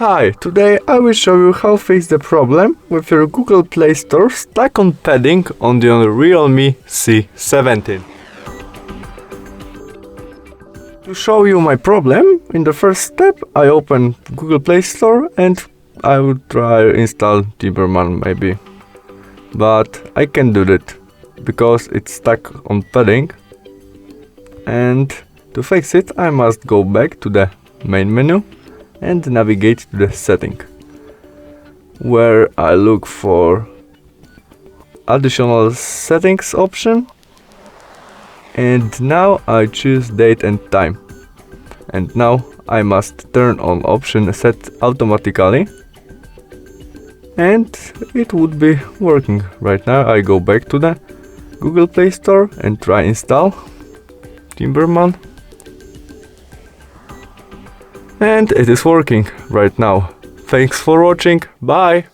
Hi, today I will show you how to fix the problem with your Google Play Store stuck on padding on the REALME C17. To show you my problem, in the first step I open Google Play Store and I will try install Timberman maybe. But I can't do that because it's stuck on padding, and to fix it I must go back to the main menu and navigate to the setting, where I look for additional settings option, and now I choose date and time, and now I must turn on option set automatically, and it would be working. Right now I go back to the Google Play Store and try install Timberman. And it is working right now. Thanks for watching, bye!